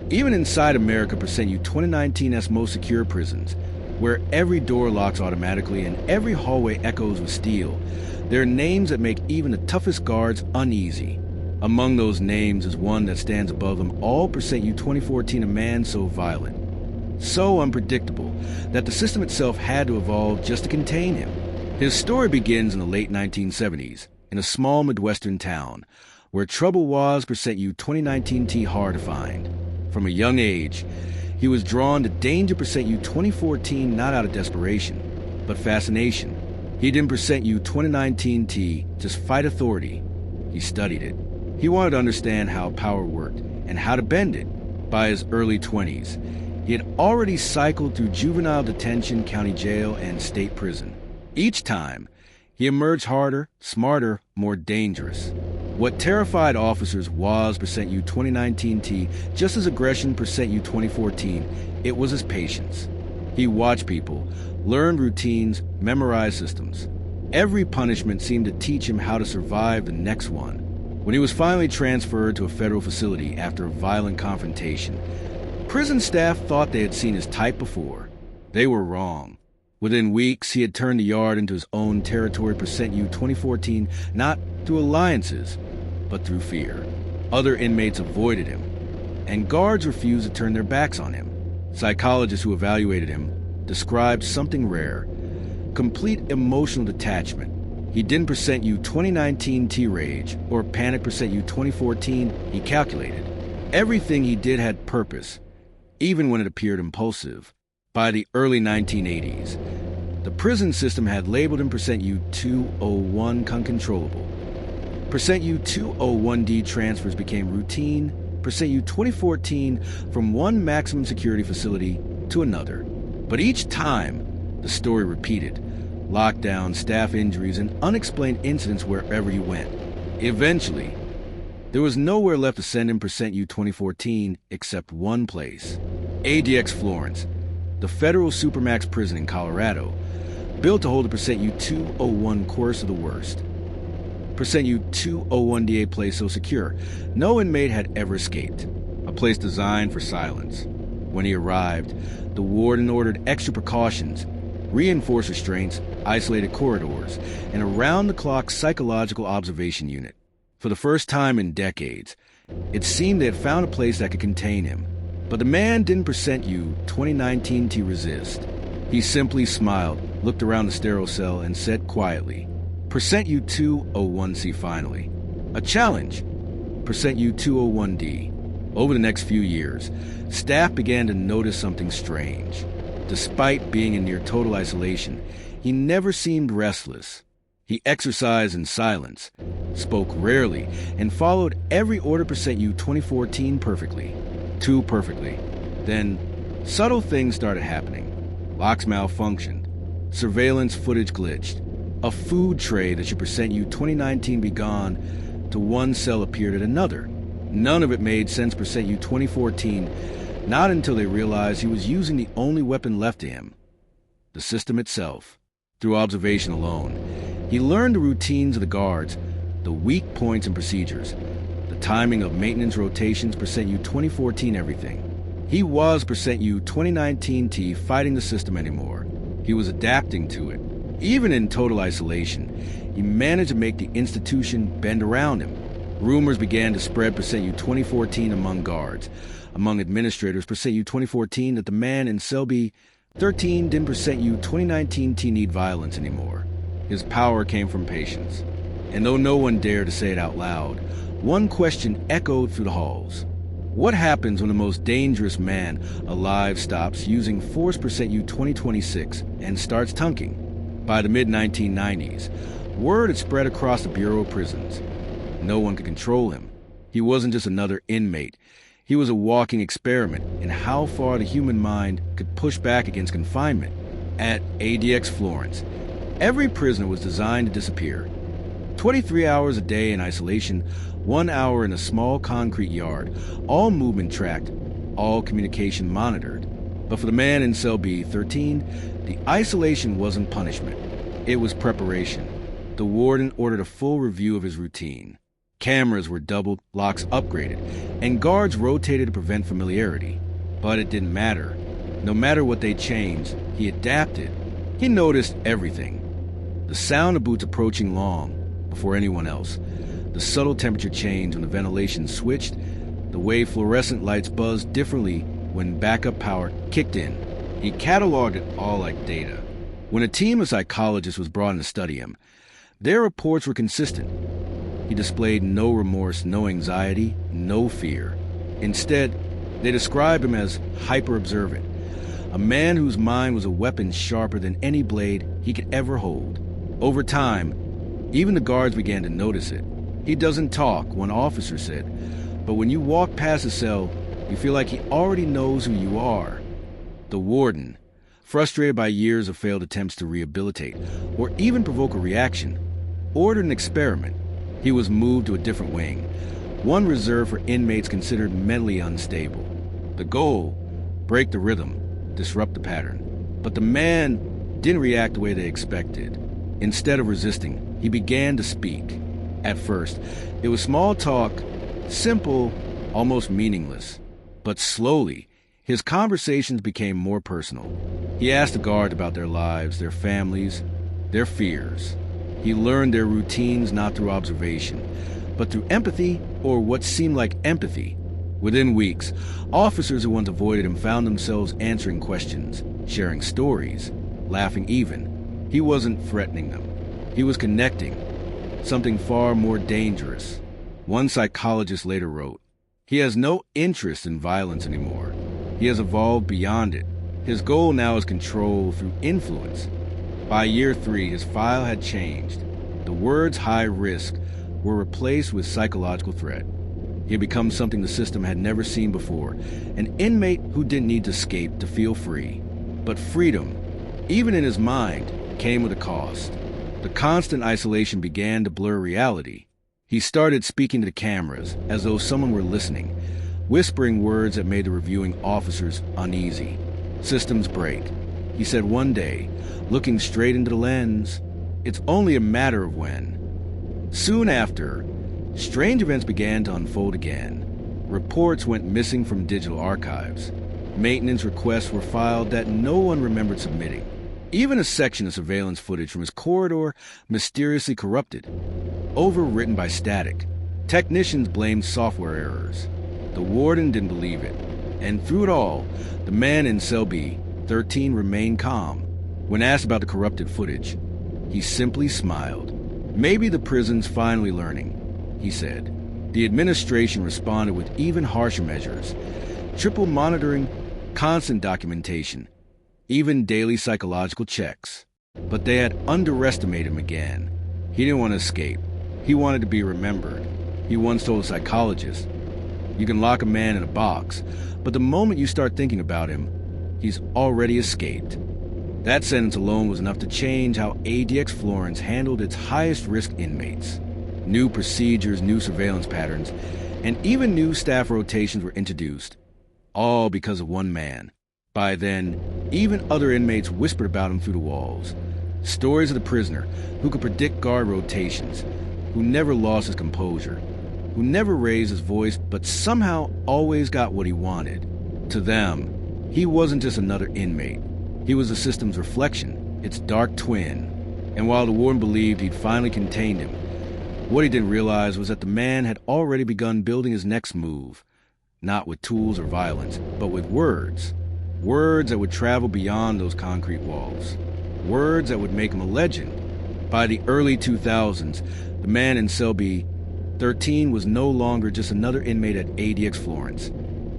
Even inside America Percent U 2019's most secure prisons, where every door locks automatically and every hallway echoes with steel, there are names that make even the toughest guards uneasy. Among those names is one that stands above them all. Percent U 2014, a man so violent, so unpredictable, that the system itself had to evolve just to contain him. His story begins in the late 1970s, in a small Midwestern town, where trouble was Percent U 2019T hard to find. From a young age, he was drawn to danger. Percent U 2014 not out of desperation, but fascination. He didn't Percent U 2019T just fight authority. He studied it. He wanted to understand how power worked and how to bend it. By his early 20s, he had already cycled through juvenile detention, county jail, and state prison. Each time, he emerged harder, smarter, more dangerous. What terrified officers was Percent U 2019T just as aggression Percent U 2014. It was his patience. He watched people, learned routines, memorized systems. Every punishment seemed to teach him how to survive the next one. When he was finally transferred to a federal facility after a violent confrontation, prison staff thought they had seen his type before. They were wrong. Within weeks, he had turned the yard into his own territory. Percent U 2014, not through alliances, but through fear. Other inmates avoided him, and guards refused to turn their backs on him. Psychologists who evaluated him described something rare: complete emotional detachment. He didn't Percent U 2019 T-rage or panic. Percent U 2014, he calculated. Everything he did had purpose, even when it appeared impulsive. By the early 1980s, the prison system had labeled him Percent U 201 uncontrollable. Percent U 201D transfers became routine. Percent U 2014 from one maximum security facility to another. But each time, the story repeated. Lockdowns, staff injuries, and unexplained incidents wherever he went. Eventually, there was nowhere left to send him Percent U 2014 except one place: ADX Florence, the federal supermax prison in Colorado, built to hold a Percent U 201 course of the worst. Percent U 201D, a place so secure no inmate had ever escaped, a place designed for silence. When he arrived, the warden ordered extra precautions: reinforced restraints, isolated corridors, and a round-the-clock psychological observation unit. For the first time in decades, it seemed they had found a place that could contain him. But the man didn't Percent U 2019 to resist. He simply smiled, looked around the sterile cell, and said quietly, Percent U 201C finally. A challenge. Percent U 201D. Over the next few years, staff began to notice something strange. Despite being in near total isolation, he never seemed restless. He exercised in silence, spoke rarely, and followed every order Percent U 2014 perfectly. Too perfectly. Then, subtle things started happening. Locks malfunctioned. Surveillance footage glitched. A food tray that should Percent U 2019 be gone to one cell appeared at another. None of it made sense Percent U 2014, not until they realized he was using the only weapon left to him: the system itself. Through observation alone, he learned the routines of the guards, the weak points and procedures, the timing of maintenance rotations. Percent U 2014 everything. He was Percent U 2019T fighting the system anymore. He was adapting to it. Even in total isolation, he managed to make the institution bend around him. Rumors began to spread Percent U 2014 among guards, among administrators Percent U 2014, that the man in cell B 13 didn't Percent U 2019T need violence anymore. His power came from patience. And though no one dared to say it out loud, one question echoed through the halls. What happens when the most dangerous man alive stops using force Percent U 2026 and starts tunking? By the mid-1990s, word had spread across the Bureau of Prisons. No one could control him. He wasn't just another inmate. He was a walking experiment in how far the human mind could push back against confinement. At ADX Florence, every prisoner was designed to disappear. 23 hours a day in isolation, 1 hour in a small concrete yard, all movement tracked, all communication monitored. But for the man in cell B13, the isolation wasn't punishment. It was preparation. The warden ordered a full review of his routine. Cameras were doubled, locks upgraded, and guards rotated to prevent familiarity. But it didn't matter. No matter what they changed, he adapted. He noticed everything. The sound of boots approaching long before anyone else. The subtle temperature change when the ventilation switched. The way fluorescent lights buzzed differently when backup power kicked in. He cataloged it all like data. When a team of psychologists was brought in to study him, their reports were consistent. He displayed no remorse, no anxiety, no fear. Instead, they described him as hyper-observant, a man whose mind was a weapon sharper than any blade he could ever hold. Over time, even the guards began to notice it. He doesn't talk, one officer said, but when you walk past a cell, you feel like he already knows who you are. The warden, frustrated by years of failed attempts to rehabilitate or even provoke a reaction, ordered an experiment. He was moved to a different wing, one reserved for inmates considered mentally unstable. The goal: break the rhythm, disrupt the pattern. But the man didn't react the way they expected. Instead of resisting, he began to speak. At first, it was small talk, simple, almost meaningless. But slowly, his conversations became more personal. He asked the guards about their lives, their families, their fears. He learned their routines not through observation, but through empathy, or what seemed like empathy. Within weeks, officers who once avoided him found themselves answering questions, sharing stories, laughing even. He wasn't threatening them. He was connecting, something far more dangerous. One psychologist later wrote, "He has no interest in violence anymore. He has evolved beyond it. His goal now is control through influence." By year 3, his file had changed. The words high risk were replaced with psychological threat. He had become something the system had never seen before, an inmate who didn't need to escape to feel free. But freedom, even in his mind, came with a cost. The constant isolation began to blur reality. He started speaking to the cameras as though someone were listening, whispering words that made the reviewing officers uneasy. Systems break, he said one day, looking straight into the lens. It's only a matter of when. Soon after, strange events began to unfold again. Reports went missing from digital archives. Maintenance requests were filed that no one remembered submitting. Even a section of surveillance footage from his corridor mysteriously corrupted, overwritten by static. Technicians blamed software errors. The warden didn't believe it. And through it all, the man in cell B, 13, remained calm. When asked about the corrupted footage, he simply smiled. "Maybe the prison's finally learning," he said. The administration responded with even harsher measures: triple monitoring, constant documentation, even daily psychological checks. But they had underestimated him again. He didn't want to escape. He wanted to be remembered. He once told a psychologist, "You can lock a man in a box, but the moment you start thinking about him, he's already escaped." That sentence alone was enough to change how ADX Florence handled its highest-risk inmates. New procedures, new surveillance patterns, and even new staff rotations were introduced, all because of one man. By then, even other inmates whispered about him through the walls. Stories of the prisoner who could predict guard rotations, who never lost his composure, who never raised his voice but somehow always got what he wanted. To them, he wasn't just another inmate. He was the system's reflection, its dark twin. And while the warden believed he'd finally contained him, what he didn't realize was that the man had already begun building his next move, not with tools or violence, but with words. Words that would travel beyond those concrete walls. Words that would make him a legend. By the early 2000s, the man in cell B, 13, was no longer just another inmate at ADX Florence.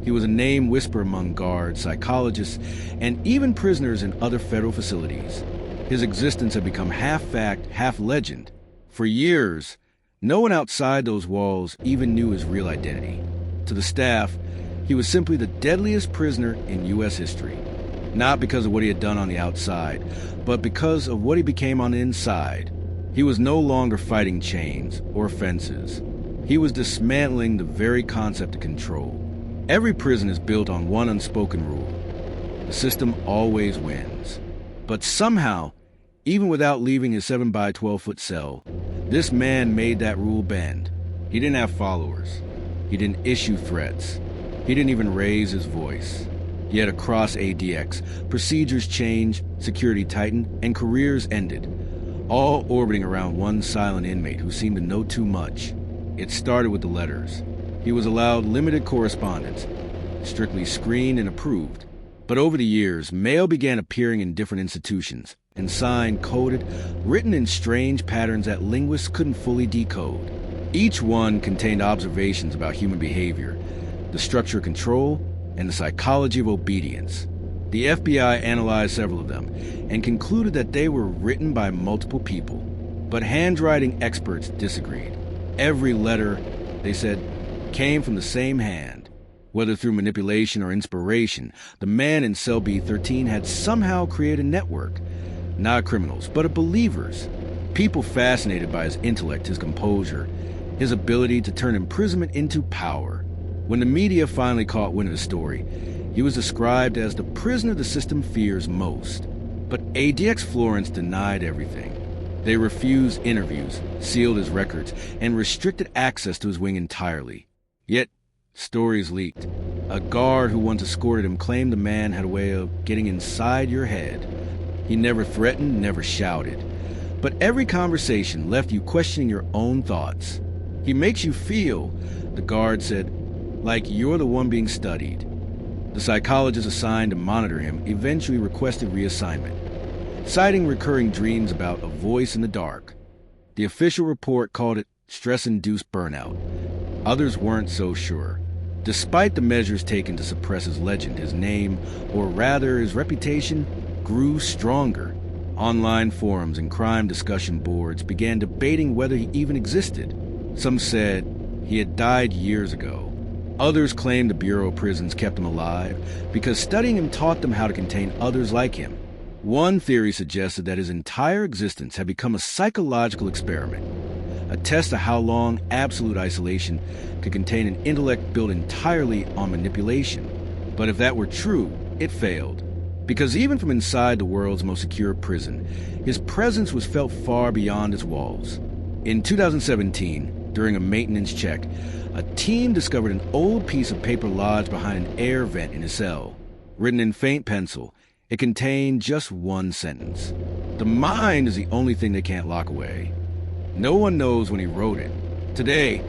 He was a name whisperer among guards, psychologists, and even prisoners in other federal facilities. His existence had become half fact, half legend. For years, no one outside those walls even knew his real identity. To the staff, he was simply the deadliest prisoner in U.S. history. Not because of what he had done on the outside, but because of what he became on the inside. He was no longer fighting chains or fences. He was dismantling the very concept of control. Every prison is built on one unspoken rule: the system always wins. But somehow, even without leaving his 7 by 12 foot cell, this man made that rule bend. He didn't have followers. He didn't issue threats. He didn't even raise his voice. Yet across ADX, procedures changed, security tightened, and careers ended, all orbiting around one silent inmate who seemed to know too much. It started with the letters. He was allowed limited correspondence, strictly screened and approved. But over the years, mail began appearing in different institutions, and signed, coded, written in strange patterns that linguists couldn't fully decode. Each one contained observations about human behavior, the structure of control, and the psychology of obedience. The FBI analyzed several of them and concluded that they were written by multiple people. But handwriting experts disagreed. Every letter, they said, came from the same hand. Whether through manipulation or inspiration, the man in cell B13 had somehow created a network, not criminals, but of believers. People fascinated by his intellect, his composure, his ability to turn imprisonment into power. When the media finally caught wind of the story, he was described as the prisoner the system fears most. But ADX Florence denied everything. They refused interviews, sealed his records, and restricted access to his wing entirely. Yet, stories leaked. A guard who once escorted him claimed the man had a way of getting inside your head. He never threatened, never shouted. But every conversation left you questioning your own thoughts. He makes you feel, the guard said, like you're the one being studied. The psychologist assigned to monitor him eventually requested reassignment, citing recurring dreams about a voice in the dark. The official report called it stress-induced burnout. Others weren't so sure. Despite the measures taken to suppress his legend, his name, or rather his reputation, grew stronger. Online forums and crime discussion boards began debating whether he even existed. Some said he had died years ago. Others claimed the Bureau of Prisons kept him alive because studying him taught them how to contain others like him. One theory suggested that his entire existence had become a psychological experiment, a test of how long absolute isolation could contain an intellect built entirely on manipulation. But if that were true, it failed. Because even from inside the world's most secure prison, his presence was felt far beyond its walls. In 2017, during a maintenance check, a team discovered an old piece of paper lodged behind an air vent in his cell. Written in faint pencil, it contained just one sentence. The mind is the only thing they can't lock away. No one knows when he wrote it. Today,